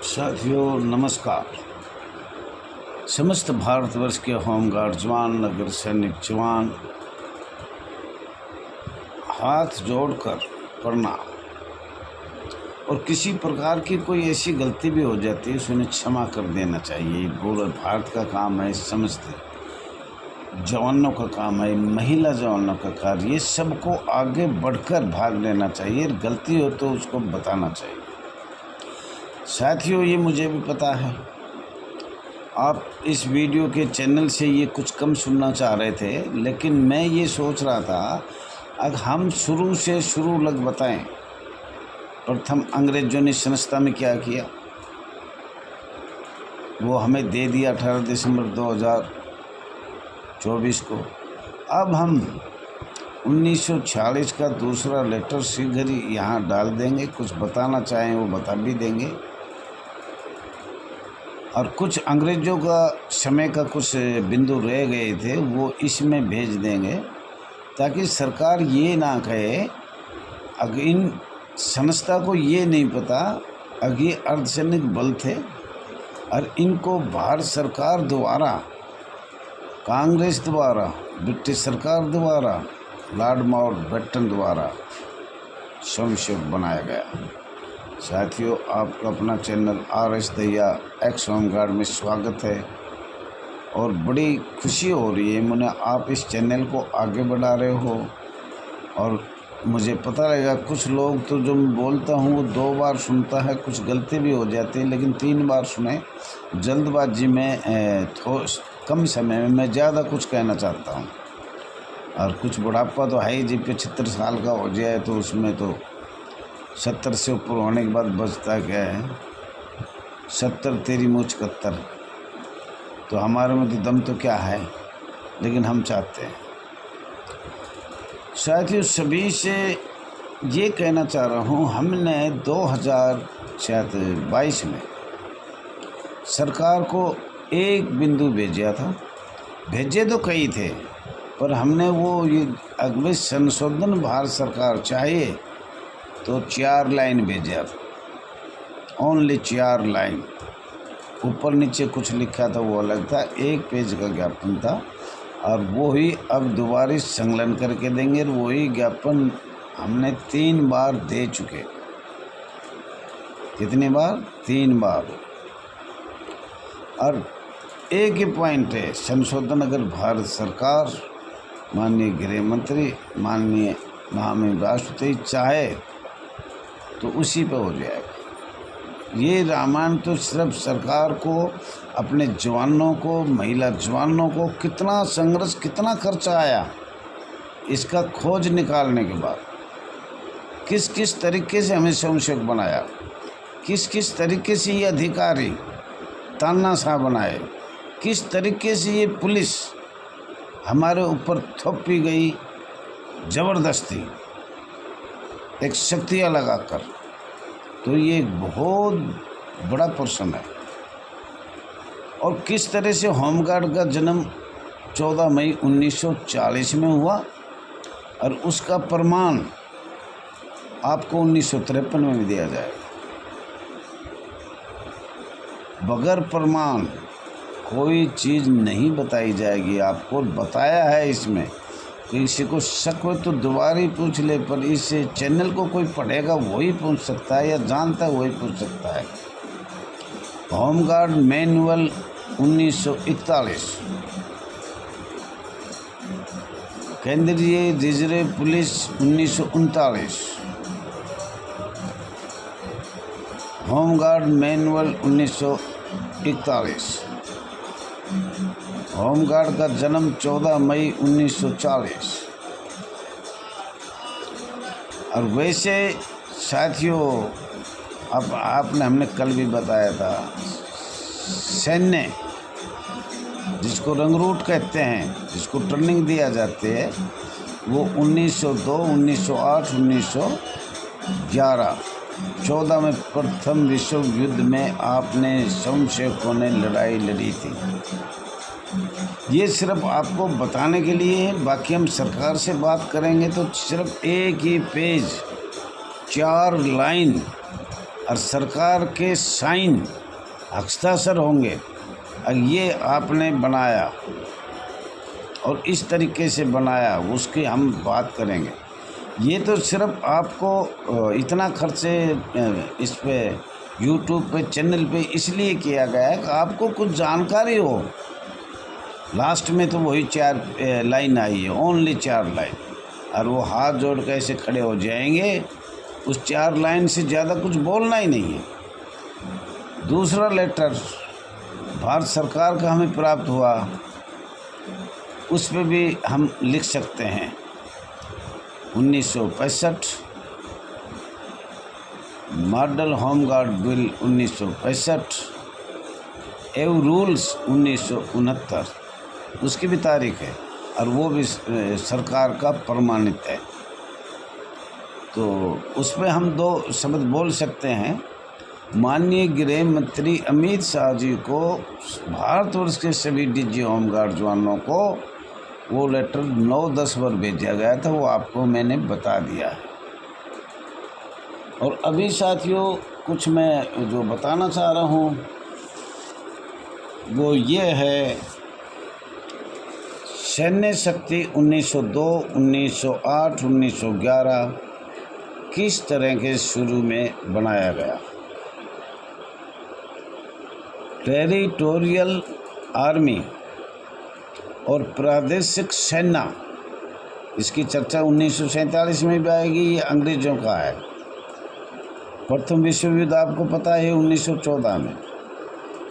साथियों नमस्कार। समस्त भारतवर्ष के होमगार्ड जवान, नगर सैनिक जवान, हाथ जोड़कर प्रणाम। और किसी प्रकार की कोई ऐसी गलती भी हो जाती है उसे उन्हें क्षमा कर देना चाहिए। पूरा भारत का काम है, समस्त जवानों का काम है, महिला जवानों का कार्य, ये सबको आगे बढ़कर भाग लेना चाहिए। गलती हो तो उसको बताना चाहिए। साथियों, ये मुझे भी पता है आप इस वीडियो के चैनल से ये कुछ कम सुनना चाह रहे थे, लेकिन मैं ये सोच रहा था अगर हम शुरू से शुरू लग बताएं। प्रथम अंग्रेजों ने संस्था में क्या किया, वो हमें दे दिया 18 दिसंबर 2024 को। अब हम 1946 का दूसरा लेटर शीघ्र ही यहाँ डाल देंगे। कुछ बताना चाहें वो बता भी देंगे, और कुछ अंग्रेज़ों का समय का कुछ बिंदु रह गए थे वो इसमें भेज देंगे, ताकि सरकार ये ना कहे अगर इन संस्था को ये नहीं पता अगर ये अर्धसैनिक बल थे और इनको भारत सरकार द्वारा, कांग्रेस द्वारा, ब्रिटिश सरकार द्वारा, लॉर्ड माउंटबेटन द्वारा स्वयंसेवक बनाया गया। साथियों, आपका अपना channel RS Dahiya x home guard में स्वागत है और बड़ी खुशी हो रही है मुझे आप इस चैनल को आगे बढ़ा रहे हो। और मुझे पता रहेगा कुछ लोग तो जो मैं बोलता हूँ वो 2 बार सुनता है, कुछ गलती भी हो जाती है, लेकिन 3 बार सुने। जल्दबाजी में कम समय में मैं ज़्यादा कुछ कहना चाहता हूँ। और कुछ बुढ़ापा तो है ही जी, 75 साल का हो जाए तो उसमें तो 70 से ऊपर होने के बाद बचता क्या है, 70 तेरी मुँह 71। तो हमारे में तो दम तो क्या है, लेकिन हम चाहते हैं। साथियों, सभी से ये कहना चाह रहा हूँ, हमने 2022 में सरकार को एक बिंदु भेजा था। भेजे तो कई थे, पर हमने वो ये अगले संशोधन भारत सरकार चाहिए तो 4 लाइन भेजा था, ओनली 4 लाइन। ऊपर नीचे कुछ लिखा था वो अलग था, 1 पेज का ज्ञापन था। और वो ही अब दोबारा संकलन करके देंगे। और वही ज्ञापन हमने 3 बार दे चुके। कितनी बार? 3 बार। और एक ही पॉइंट है, संशोधन अगर भारत सरकार, माननीय गृह मंत्री, माननीय महामहिम राष्ट्रपति चाहे तो उसी पे हो जाएगा। ये रामायण तो सिर्फ सरकार को, अपने जवानों को, महिला जवानों को कितना संघर्ष, कितना खर्चा आया इसका खोज निकालने के बाद, किस किस तरीके से हमें स्वयंसेवक बनाया, किस किस तरीके से ये अधिकारी तानाशाह बनाए, किस तरीके से ये पुलिस हमारे ऊपर थोपी गई ज़बरदस्ती, एक शक्तियाँ लगाकर। तो ये बहुत बड़ा प्रश्न है। और किस तरह से होमगार्ड का जन्म 14 मई 1940 में हुआ और उसका प्रमाण आपको 1953 में भी दिया जाएगा। बगैर प्रमाण कोई चीज़ नहीं बताई जाएगी। आपको बताया है, इसमें किसी को शक हो तो दोबारा ही पूछ ले, पर इस चैनल को कोई पढ़ेगा वही पूछ सकता है, या जानता है वही पूछ सकता है। होमगार्ड मैनुअल 1941, केंद्रीय reserve police 1939, home guard manual 1941। Home guard का जन्म 14 मई 1940। और वैसे साथियों, अब आपने, हमने कल भी बताया था, सैन्य जिसको रंगरूट कहते हैं, जिसको ट्रेनिंग दिया जाते है, वो 1902, 1908, 1911, 14 में प्रथम विश्व युद्ध में आपने स्वयंसेवकों ने लड़ाई लड़ी थी। ये सिर्फ आपको बताने के लिए है। बाकी हम सरकार से बात करेंगे तो सिर्फ एक ही पेज, 4 लाइन और सरकार के साइन हस्ताक्षर होंगे। और ये आपने बनाया और इस तरीके से बनाया, उसकी हम बात करेंगे। ये तो सिर्फ आपको इतना खर्चे इस पे यूट्यूब पे चैनल पे इसलिए किया गया है कि आपको कुछ जानकारी हो। लास्ट में तो वही 4 लाइन आई है, ओनली 4 लाइन, और वो हाथ जोड़ के ऐसे खड़े हो जाएंगे। उस 4 लाइन से ज़्यादा कुछ बोलना ही नहीं है। दूसरा लेटर भारत सरकार का हमें प्राप्त हुआ, उस पर भी हम लिख सकते हैं 1965, मॉडल होमगार्ड बिल 1965, एव रूल्स 1969, उसकी भी तारीख है और वो भी सरकार का प्रमाणित है। तो उसमें हम 2 शब्द बोल सकते हैं। माननीय गृह मंत्री अमित शाह जी को भारतवर्ष के सभी डीजी होमगार्ड जवानों को वो लेटर 9-10 बार भेजा गया था, वो आपको मैंने बता दिया है। और अभी साथियों कुछ मैं जो बताना चाह रहा हूँ वो ये है, सैन्य शक्ति 1902, 1908, 1911 किस तरह के शुरू में बनाया गया। टेरिटोरियल आर्मी और प्रादेशिक सेना, इसकी चर्चा 1947 में भी आएगी। ये अंग्रेज़ों का है। प्रथम विश्व युद्ध आपको पता है 1914 में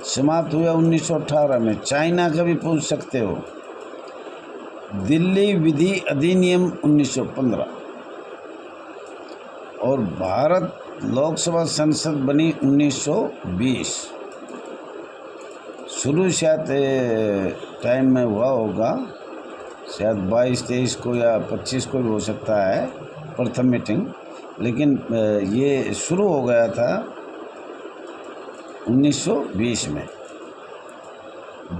समाप्त हुआ, 1918 में। चाइना का भी पूछ सकते हो। दिल्ली विधि अधिनियम 1915 और भारत लोकसभा संसद बनी 1920। शुरू शायद टाइम में हुआ होगा, शायद 22-23 को या 25 को भी हो सकता है प्रथम मीटिंग, लेकिन ये शुरू हो गया था 1920 में।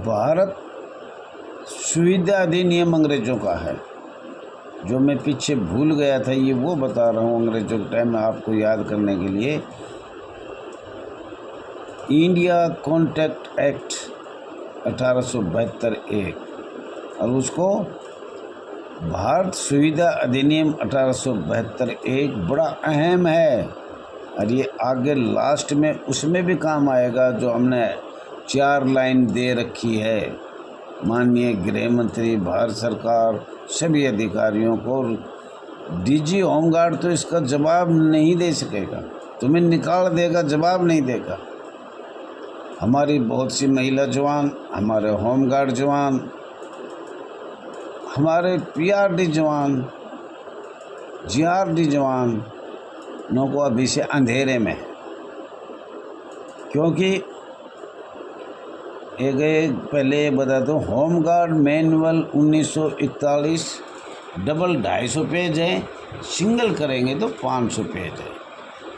भारत सुविधा अधिनियम अंग्रेज़ों का है, जो मैं पीछे भूल गया था, ये वो बता रहा हूँ अंग्रेज़ों के टाइम में आपको याद करने के लिए। इंडिया कॉन्ट्रैक्ट एक्ट 1872 एक, और उसको भारत सुविधा अधिनियम 1872 एक बड़ा अहम है। और ये आगे लास्ट में उसमें भी काम आएगा, जो हमने 4 लाइन दे रखी है। माननीय गृह मंत्री, भारत सरकार सभी अधिकारियों को, डीजी होमगार्ड तो इसका जवाब नहीं दे सकेगा, तुम्हें निकाल देगा, जवाब नहीं देगा। हमारी बहुत सी महिला जवान, हमारे होमगार्ड जवान, हमारे पीआरडी जवान, जीआरडी जवान नौ को अभी से अंधेरे में है। क्योंकि एक पहले बता दो, होमगार्ड मैनुअल 1941 डबल 250 पेज है, सिंगल करेंगे तो 500 पेज है।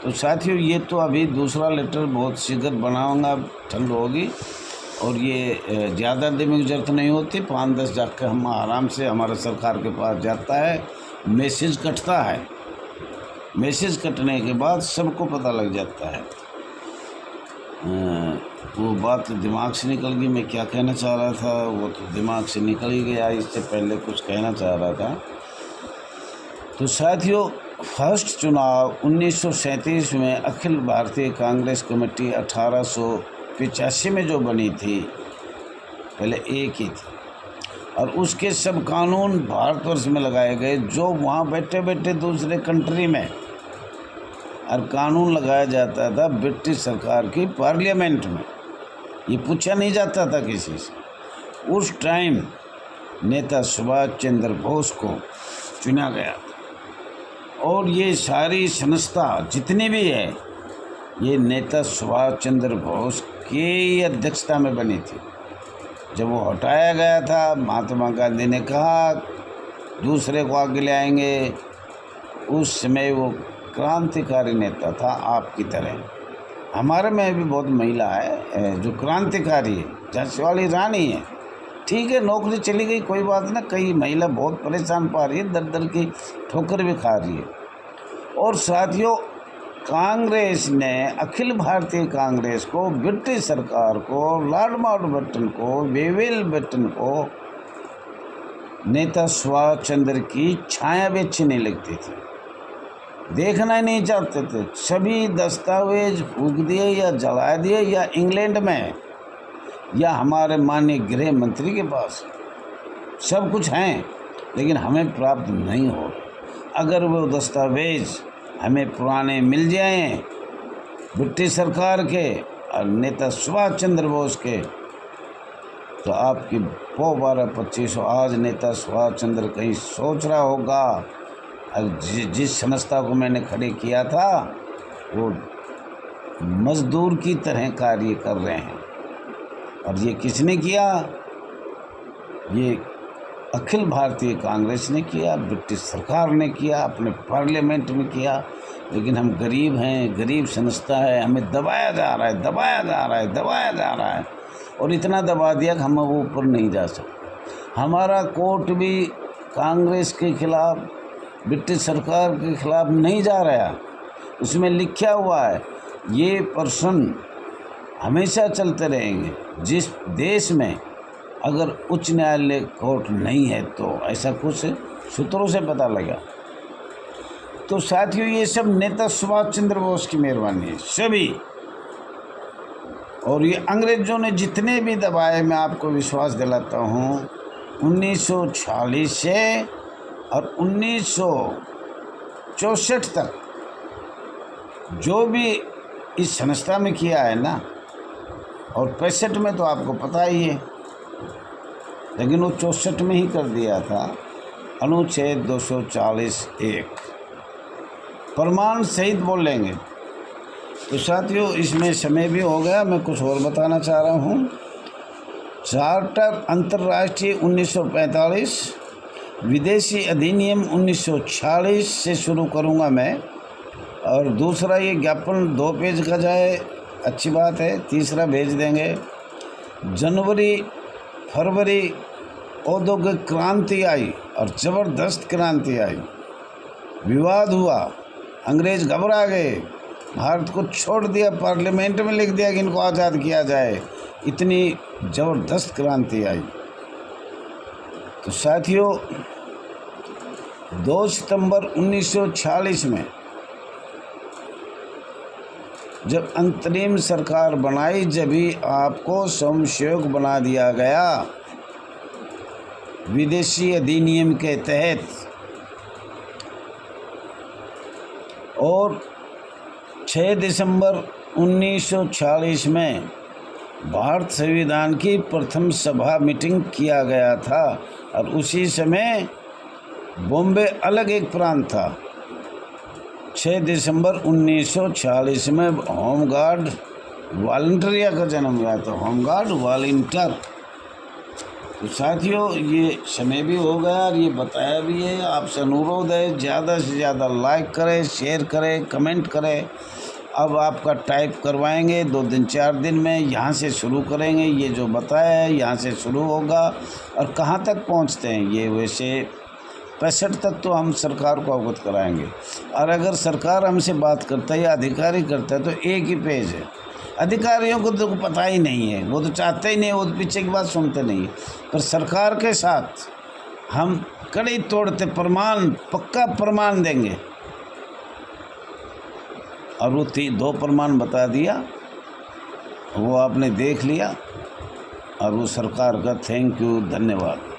तो साथियों ये तो अभी दूसरा लेटर बहुत शीघ्र बनाऊंगा, ठंड होगी और ये ज़्यादा दिन की जरूरत नहीं होती, 5-10 जाकर हम आराम से हमारे सरकार के पास जाता है, मैसेज कटता है। मैसेज कटने के बाद सबको पता लग जाता है। वो बात दिमाग से निकल गई, मैं क्या कहना चाह रहा था वो तो दिमाग से निकल ही गया। इससे पहले कुछ कहना चाह रहा था। तो साथियों फर्स्ट चुनाव 1937 में अखिल भारतीय कांग्रेस कमेटी 1885 में जो बनी थी, पहले एक ही थी, और उसके सब कानून भारतवर्ष में लगाए गए, जो वहाँ बैठे बैठे दूसरे कंट्री में, और कानून लगाया जाता था ब्रिटिश सरकार की पार्लियामेंट में। ये पूछा नहीं जाता था किसी से। उस टाइम नेता सुभाष चंद्र बोस को चुना गया और ये सारी संस्था जितनी भी है, ये नेता सुभाष चंद्र बोस की अध्यक्षता में बनी थी। जब वो हटाया गया था, महात्मा गांधी ने कहा दूसरे को आगे ले आएंगे। उस समय वो क्रांतिकारी नेता था आपकी तरह। हमारे में भी बहुत महिला है जो क्रांतिकारी है, झांसी वाली रानी है। ठीक है, नौकरी चली गई, कोई बात ना। कई महिला बहुत परेशान पा रही है, दर दर की ठोकर भी खा रही है। और साथियों कांग्रेस ने, अखिल भारतीय कांग्रेस को, ब्रिटिश सरकार को, लॉर्ड माउंटबेटन को, वेवेल बेटन को नेता सुभाष चंद्र की छाया भी अच्छी नहीं लगती थी, देखना ही नहीं चाहते थे। सभी दस्तावेज फूंक दिए या जला दिए, या इंग्लैंड में या हमारे माननीय गृह मंत्री के पास सब कुछ हैं, लेकिन हमें प्राप्त नहीं हो। अगर वो दस्तावेज हमें पुराने मिल जाएं ब्रिटिश सरकार के और नेता सुभाष चंद्र बोस के, तो आपकी 12-25 आज नेता सुभाष चंद्र कहीं सोच रहा होगा जिस संस्था को मैंने खड़े किया था वो मजदूर की तरह कार्य कर रहे हैं। और ये किसने किया? ये अखिल भारतीय कांग्रेस ने किया, ब्रिटिश सरकार ने किया, अपने पार्लियामेंट में किया। लेकिन हम गरीब हैं, गरीब संस्था है, हमें दबाया जा रहा है, दबाया जा रहा है, दबाया जा रहा है, और इतना दबा दिया कि हम वो ऊपर नहीं जा सकते। हमारा कोर्ट भी कांग्रेस के खिलाफ, ब्रिटिश सरकार के खिलाफ नहीं जा रहा। उसमें लिखा हुआ है ये पर्सन हमेशा चलते रहेंगे। जिस देश में अगर उच्च न्यायालय कोर्ट नहीं है तो ऐसा कुछ सूत्रों से पता लगा। तो साथियों, ये सब नेता सुभाष चंद्र बोस की मेहरबानी है सभी। और ये अंग्रेज़ों ने जितने भी दबाए, मैं आपको विश्वास दिलाता हूँ 1946 से और 1964 तक जो भी इस संस्था में किया है ना, और 65 में तो आपको पता ही है, लेकिन वो 64 में ही कर दिया था अनुच्छेद 240(1) प्रमाण सहित बोलेंगे। तो साथियों, इसमें समय भी हो गया, मैं कुछ और बताना चाह रहा हूँ। चार्टर अंतर्राष्ट्रीय 1945, विदेशी अधिनियम 1946 से शुरू करूँगा मैं। और दूसरा, ये ज्ञापन 2 पेज का जाए अच्छी बात है, तीसरा भेज देंगे। जनवरी फरवरी औद्योगिक क्रांति आई और ज़बरदस्त क्रांति आई, विवाद हुआ, अंग्रेज़ घबरा गए, भारत को छोड़ दिया, पार्लियामेंट में लिख दिया कि इनको आज़ाद किया जाए, इतनी ज़बरदस्त क्रांति आई। तो साथियों, 2 सितंबर 1946 में जब अंतरिम सरकार बनाई, जब ही आपको स्वयंसेवक बना दिया गया विदेशी अधिनियम के तहत। और 6 दिसंबर 1946 में भारत संविधान की प्रथम सभा मीटिंग किया गया था, और उसी समय बॉम्बे अलग एक प्रांत था। 6 दिसंबर 1946 में होमगार्ड वॉलंटियरिया का जन्म हुआ था, होमगार्ड वॉलंटियर। तो साथियों, ये समय भी हो गया और ये बताया भी है। आपसे अनुरोध है ज़्यादा से ज़्यादा लाइक करें, शेयर करें, कमेंट करें। अब आपका टाइप करवाएंगे 2 दिन 4 दिन में, यहाँ से शुरू करेंगे। ये जो बताया है यहाँ से शुरू होगा। और कहाँ तक पहुँचते हैं ये, वैसे 65 तक तो हम सरकार को अवगत कराएंगे। और अगर सरकार हमसे बात करता है या अधिकारी करता है तो एक ही पेज है। अधिकारियों को तो पता ही नहीं है, वो तो चाहते ही नहीं, वो तो पीछे की बात सुनते नहीं। पर सरकार के साथ हम कड़ी तोड़ते प्रमाण, पक्का प्रमाण देंगे। और वो 2 प्रमाण बता दिया, वो आपने देख लिया। और वो सरकार का थैंक यू, धन्यवाद।